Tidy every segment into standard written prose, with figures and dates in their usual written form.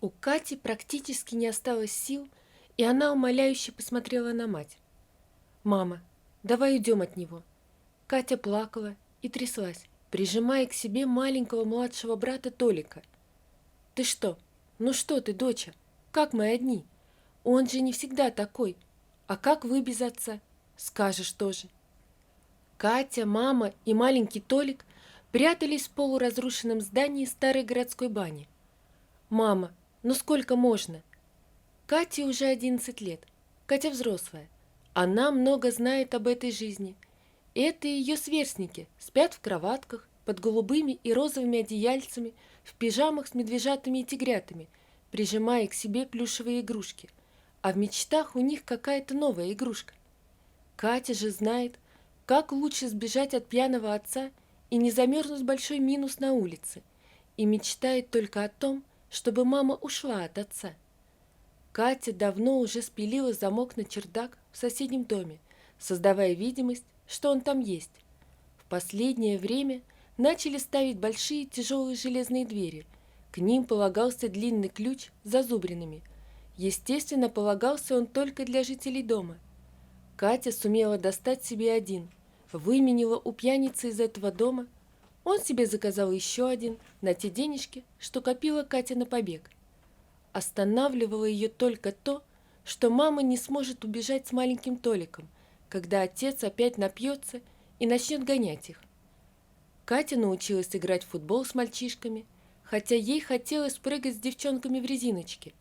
У Кати практически не осталось сил, и она умоляюще посмотрела на мать. «Мама, давай уйдем от него». Катя плакала и тряслась, прижимая к себе маленького младшего брата Толика. «Ты что? Ну что ты, доча? Как мы одни? Он же не всегда такой. А как вы без отца? Скажешь тоже». Катя, мама и маленький Толик прятались в полуразрушенном здании старой городской бани. «Мама, ну сколько можно?» Кате уже 11 лет. Катя взрослая. Она много знает об этой жизни. Это ее сверстники спят в кроватках под голубыми и розовыми одеяльцами, в пижамах с медвежатами и тигрятами, прижимая к себе плюшевые игрушки. А в мечтах у них какая-то новая игрушка. Катя же знает, как лучше сбежать от пьяного отца и не замерзнуть в большой минус на улице, и мечтает только о том, чтобы мама ушла от отца. Катя давно уже спилила замок на чердак в соседнем доме, создавая видимость, что он там есть. В последнее время начали ставить большие тяжелые железные двери. К ним полагался длинный ключ с зазубринами. Естественно, полагался он только для жителей дома. Катя сумела достать себе один, выменила у пьяницы из этого дома. Он себе заказал еще один на те денежки, что копила Катя на побег. Останавливало ее только то, что мама не сможет убежать с маленьким Толиком, когда отец опять напьется и начнет гонять их. Катя научилась играть в футбол с мальчишками, хотя ей хотелось прыгать с девчонками в резиночке.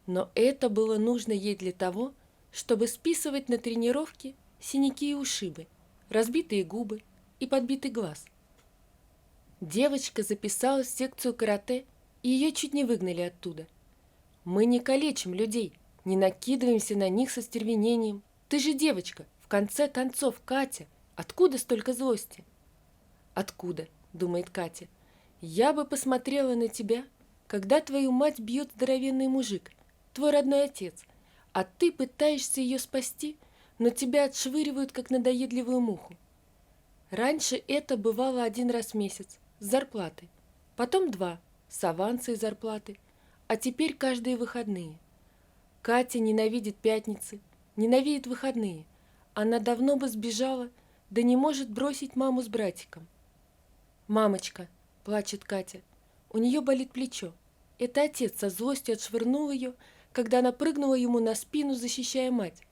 Но это было нужно ей для того, чтобы списывать на тренировки синяки и ушибы, разбитые губы и подбитый глаз. Девочка записалась в секцию карате, и ее чуть не выгнали оттуда. «Мы не калечим людей, не накидываемся на них со стервенением. Ты же девочка, в конце концов, Катя. Откуда столько злости?» «Откуда?» — думает Катя. «Я бы посмотрела на тебя, когда твою мать бьет здоровенный мужик, твой родной отец, а ты пытаешься ее спасти, но тебя отшвыривают, как надоедливую муху. Раньше это бывало один раз в месяц с зарплаты, потом два с аванса и зарплаты, а теперь каждые выходные. Катя ненавидит пятницы, ненавидит выходные. Она давно бы сбежала, да не может бросить маму с братиком. «Мамочка», — плачет Катя, — у нее болит плечо. Это отец со злостью отшвырнул ее, когда она прыгнула ему на спину, защищая мать.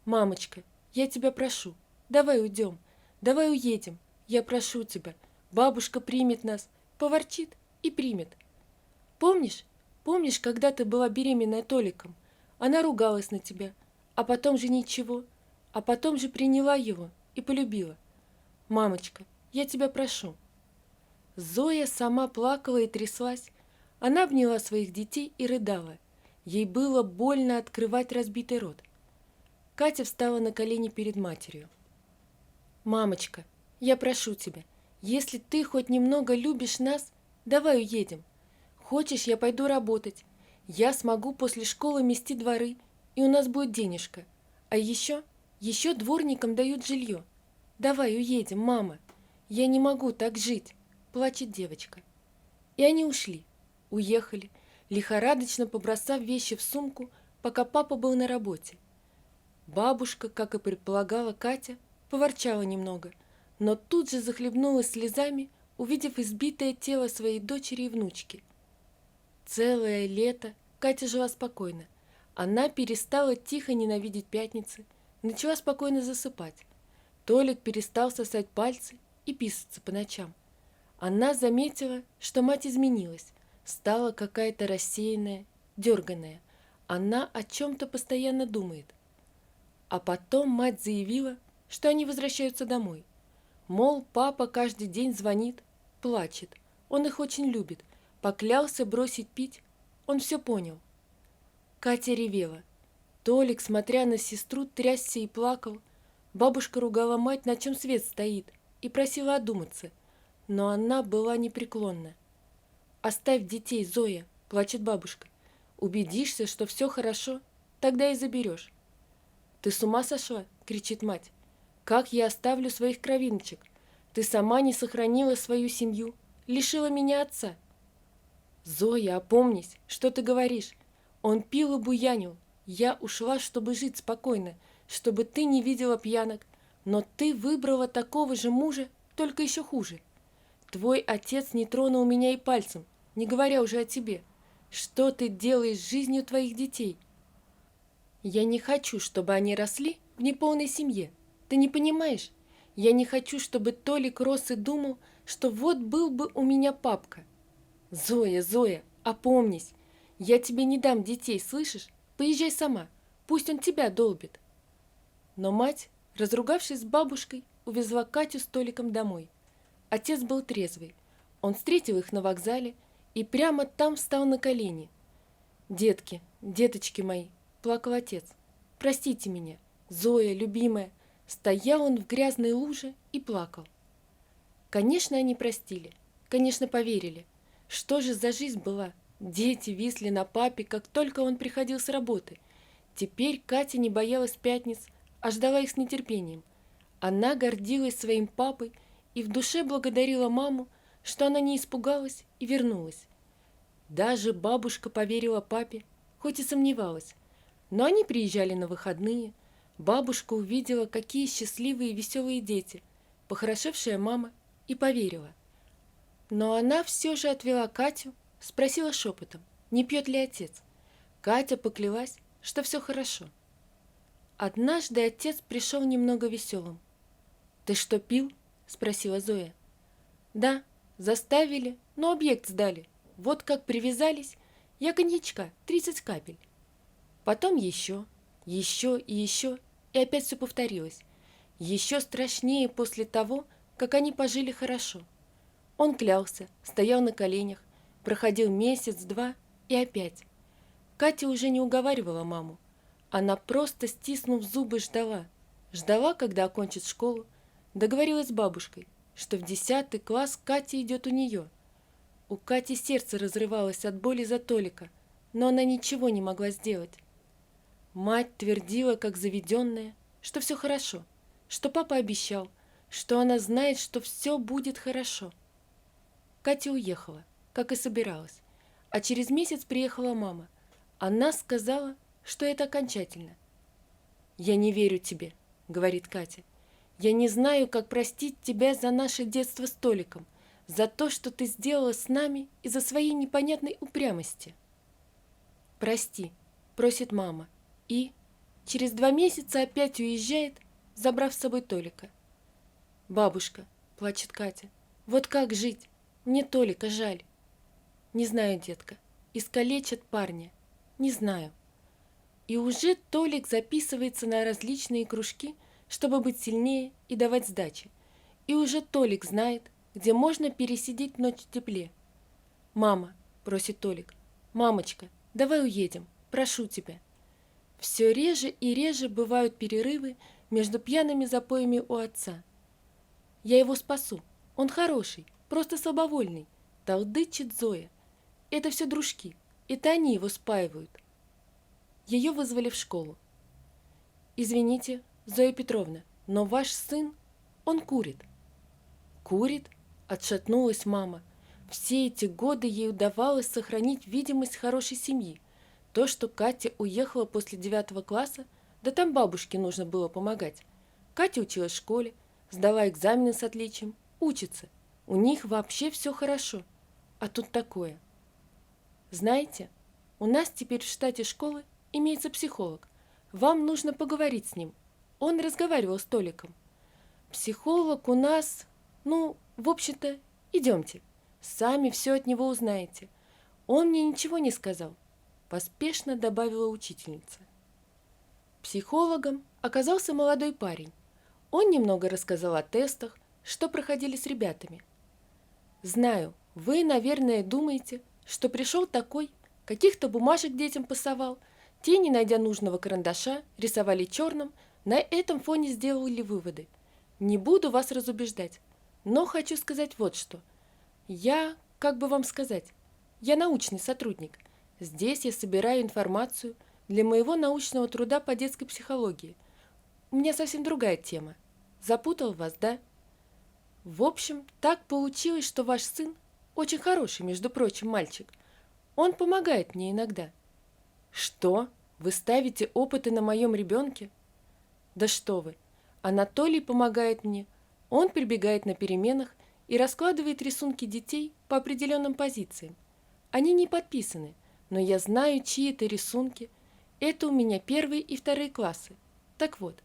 «Мамочка, я тебя прошу, давай уйдем, давай уедем, я прошу тебя, бабушка примет нас, поворчит и примет. Помнишь, когда ты была беременная Толиком? Она ругалась на тебя, а потом же ничего, а потом же приняла его и полюбила. Мамочка, я тебя прошу». Зоя сама плакала и тряслась. Она обняла своих детей и рыдала. Ей было больно открывать разбитый рот. Катя встала на колени перед матерью. «Мамочка, я прошу тебя, если ты хоть немного любишь нас, давай уедем. Хочешь, я пойду работать. Я смогу после школы мести дворы, и у нас будет денежка. А еще дворникам дают жилье. Давай уедем, мама. Я не могу так жить», — плачет девочка. И они ушли, уехали, лихорадочно побросав вещи в сумку, пока папа был на работе. Бабушка, как и предполагала Катя, поворчала немного, но тут же захлебнулась слезами, увидев избитое тело своей дочери и внучки. Целое лето Катя жила спокойно. Она перестала тихо ненавидеть пятницы, начала спокойно засыпать. Толик перестал сосать пальцы и писаться по ночам. Она заметила, что мать изменилась, стала какая-то рассеянная, дерганая. Она о чем-то постоянно думает. А потом мать заявила, что они возвращаются домой. Мол, папа каждый день звонит, плачет. Он их очень любит. Поклялся бросить пить. Он все понял. Катя ревела. Толик, смотря на сестру, трясся и плакал. Бабушка ругала мать, на чем свет стоит, и просила одуматься. Но она была непреклонна. «Оставь детей, Зоя», — плачет бабушка. «Убедишься, что все хорошо, тогда и заберешь». «Ты с ума сошла?» — кричит мать. «Как я оставлю своих кровиночек? Ты сама не сохранила свою семью, лишила меня отца». Зоя, опомнись, что ты говоришь? Он пил и буянил. Я ушла, чтобы жить спокойно, чтобы ты не видела пьянок. Но ты выбрала такого же мужа, только еще хуже. Твой отец не тронул меня и пальцем, не говоря уже о тебе. Что ты делаешь с жизнью твоих детей? Я не хочу, чтобы они росли в неполной семье. Ты не понимаешь? Я не хочу, чтобы Толик рос и думал, что вот был бы у меня папка. Зоя, Зоя, опомнись. Я тебе не дам детей, слышишь? Поезжай сама, пусть он тебя долбит. Но мать, разругавшись с бабушкой, увезла Катю с Толиком домой. Отец был трезвый. Он встретил их на вокзале и прямо там встал на колени. «Детки, деточки мои», — плакал отец, — «простите меня, Зоя, любимая». Стоял он в грязной луже и плакал. Конечно, они простили, конечно, поверили. Что же за жизнь была? Дети висли на папе, как только он приходил с работы. Теперь Катя не боялась пятниц, а ждала их с нетерпением. Она гордилась своим папой и в душе благодарила маму, что она не испугалась и вернулась. Даже бабушка поверила папе, хоть и сомневалась. Но они приезжали на выходные. Бабушка увидела, какие счастливые и веселые дети, похорошевшая мама, и поверила. Но она все же отвела Катю, спросила шепотом, не пьет ли отец. Катя поклялась, что все хорошо. Однажды отец пришел немного веселым. «Ты что, пил?» – спросила Зоя. «Да, заставили, но объект сдали. Вот как привязались, я коньячка, 30 капель. Потом еще и еще, и опять все повторилось. Еще страшнее после того, как они пожили хорошо. Он клялся, стоял на коленях, проходил месяц-два и опять. Катя уже не уговаривала маму. Она просто, стиснув зубы, ждала. Ждала, когда окончит школу. Договорилась с бабушкой, что в 10 класс Катя идет у нее. У Кати сердце разрывалось от боли за Толика, но она ничего не могла сделать. Мать твердила, как заведенная, что все хорошо, что папа обещал, что она знает, что все будет хорошо. Катя уехала, как и собиралась, а через месяц приехала мама. Она сказала, что это окончательно. «Я не верю тебе», — говорит Катя. «Я не знаю, как простить тебя за наше детство с Толиком, за то, что ты сделала с нами из-за своей непонятной упрямости». «Прости», — просит мама, и через 2 месяца опять уезжает, забрав с собой Толика. «Бабушка», — плачет Катя, — «вот как жить? Мне Толика жаль». «Не знаю, детка, искалечат парня, не знаю». И уже Толик записывается на различные кружки, чтобы быть сильнее и давать сдачи. И уже Толик знает, где можно пересидеть ночь в тепле. «Мама», — просит Толик, — «мамочка, давай уедем, прошу тебя». Все реже и реже бывают перерывы между пьяными запоями у отца. «Я его спасу, он хороший, просто слабовольный», — толдычит Зоя. «Это все дружки, это они его спаивают». Ее вызвали в школу. «Извините, Зоя Петровна, но ваш сын, он курит». «Курит?» – отшатнулась мама. Все эти годы ей удавалось сохранить видимость хорошей семьи. То, что Катя уехала после 9 класса, да там бабушке нужно было помогать. Катя училась в школе, сдала экзамены с отличием, учится. У них вообще все хорошо. А тут такое. Знаете, у нас теперь в штате школы имеется психолог. Вам нужно поговорить с ним. Он разговаривал с Толиком. Психолог у нас, в общем-то, идемте. Сами все от него узнаете. Он мне ничего не сказал, поспешно добавила учительница. Психологом оказался молодой парень. Он немного рассказал о тестах, что проходили с ребятами. Знаю, вы, наверное, думаете, что пришел такой, каких-то бумажек детям пасовал, те, не найдя нужного карандаша, рисовали черным, на этом фоне сделали выводы. Не буду вас разубеждать, но хочу сказать вот что. Я научный сотрудник. Здесь я собираю информацию для моего научного труда по детской психологии. У меня совсем другая тема. Запутал вас, да? В общем, так получилось, что ваш сын очень хороший, между прочим, мальчик. Он помогает мне иногда. Что? Вы ставите опыты на моем ребенке? Да что вы! Анатолий помогает мне. Он прибегает на переменах и раскладывает рисунки детей по определенным позициям. Они не подписаны, но я знаю, чьи это рисунки. Это у меня первые и вторые классы. Так вот,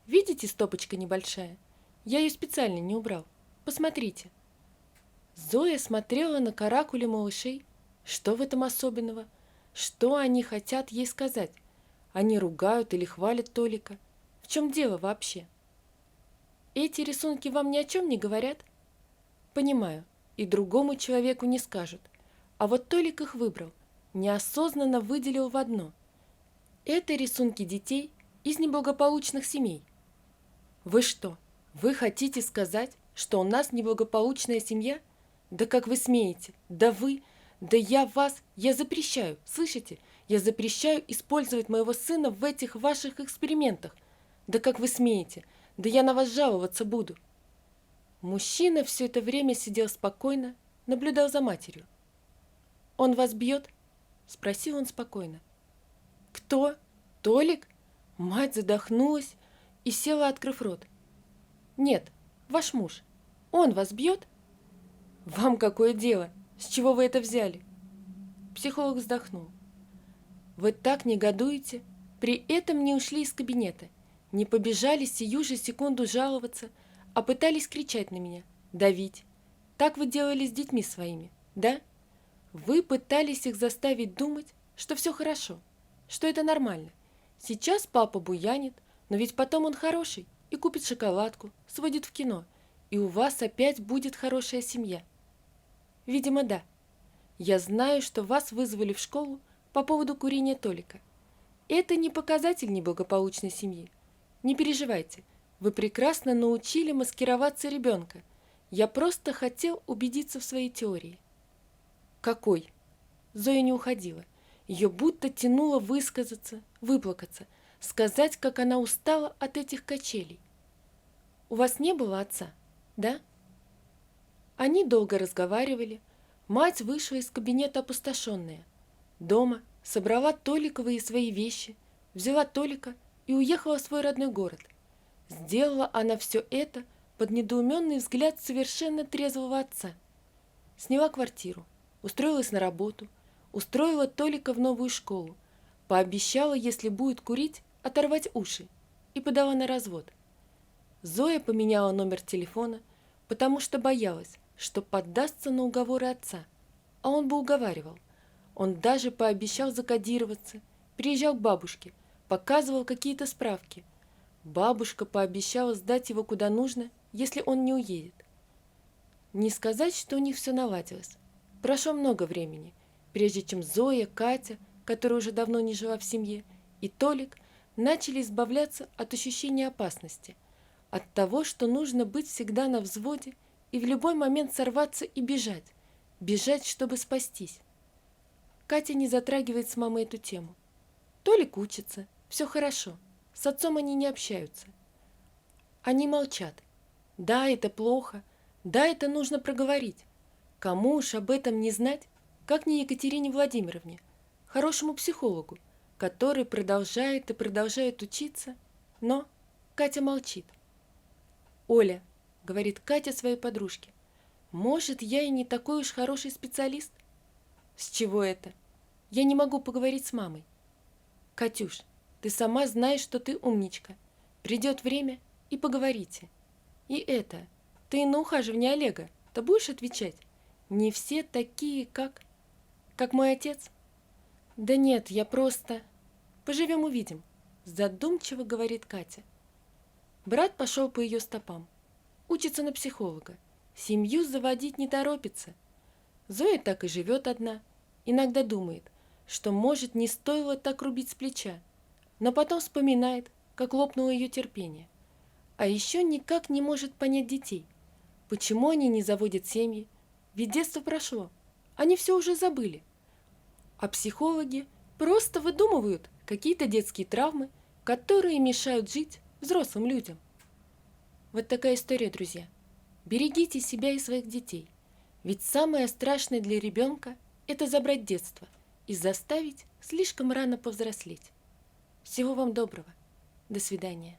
видите, стопочка небольшая? Я ее специально не убрал. Посмотрите. Зоя смотрела на каракули малышей. Что в этом особенного? Что они хотят ей сказать? Они ругают или хвалят Толика? В чем дело вообще? Эти рисунки вам ни о чем не говорят? Понимаю, и другому человеку не скажут. А вот Толик их выбрал, неосознанно выделил в одно. Это рисунки детей из неблагополучных семей. Вы что, вы хотите сказать, что у нас неблагополучная семья? Да как вы смеете? Да я вас, я запрещаю, слышите? Я запрещаю использовать моего сына в этих ваших экспериментах. Да как вы смеете? Да я на вас жаловаться буду. Мужчина все это время сидел спокойно, наблюдал за матерью. «Он вас бьет?» – спросил он спокойно. «Кто? Толик?» Мать задохнулась и села, открыв рот. «Нет, ваш муж. Он вас бьет?» «Вам какое дело? С чего вы это взяли?» Психолог вздохнул. «Вы так негодуете, при этом не ушли из кабинета, не побежали сию же секунду жаловаться, а пытались кричать на меня, давить. Так вы делали с детьми своими, да? Вы пытались их заставить думать, что все хорошо, что это нормально. Сейчас папа буянит, но ведь потом он хороший и купит шоколадку, сводит в кино, и у вас опять будет хорошая семья». Видимо, да. Я знаю, что вас вызвали в школу по поводу курения Толика. Это не показатель неблагополучной семьи. Не переживайте, вы прекрасно научили маскироваться ребенка. Я просто хотел убедиться в своей теории. Какой? Зоя не уходила. Ее будто тянуло высказаться, выплакаться, сказать, как она устала от этих качелей. У вас не было отца, да? Они долго разговаривали. Мать вышла из кабинета опустошенная. Дома собрала Толиковые свои вещи, взяла Толика и уехала в свой родной город. Сделала она все это под недоуменный взгляд совершенно трезвого отца. Сняла квартиру, устроилась на работу, устроила Толика в новую школу, пообещала, если будет курить, оторвать уши, и подала на развод. Зоя поменяла номер телефона, потому что боялась, что поддастся на уговоры отца, а он бы уговаривал. Он даже пообещал закодироваться, приезжал к бабушке, показывал какие-то справки. Бабушка пообещала сдать его куда нужно, если он не уедет. Не сказать, что у них все наладилось. Прошло много времени, прежде чем Зоя, Катя, которая уже давно не жила в семье, и Толик начали избавляться от ощущения опасности, от того, что нужно быть всегда на взводе и в любой момент сорваться и бежать, бежать, чтобы спастись. Катя не затрагивает с мамой эту тему. Толик учится, все хорошо, с отцом они не общаются. Они молчат. Да, это плохо, да, это нужно проговорить. Кому уж об этом не знать, как не Екатерине Владимировне, хорошему психологу, который продолжает и продолжает учиться, но Катя молчит. «Оля», — говорит Катя своей подружке, «может, я и не такой уж хороший специалист?» «С чего это? Я не могу поговорить с мамой». «Катюш, ты сама знаешь, что ты умничка. Придет время и поговорите. И это, ты на ухаживание Олега-то будешь отвечать? Не все такие, как мой отец?» «Да нет, я просто... Поживем увидим», — задумчиво говорит Катя. Брат пошел по ее стопам. Учится на психолога. Семью заводить не торопится. Зоя так и живет одна. Иногда думает, что, может, не стоило так рубить с плеча. Но потом вспоминает, как лопнуло ее терпение. А еще никак не может понять детей. Почему они не заводят семьи? Ведь детство прошло. Они все уже забыли. А психологи просто выдумывают какие-то детские травмы, которые мешают жить взрослым людям. Вот такая история, друзья. Берегите себя и своих детей. Ведь самое страшное для ребенка это забрать детство и заставить слишком рано повзрослеть. Всего вам доброго. До свидания.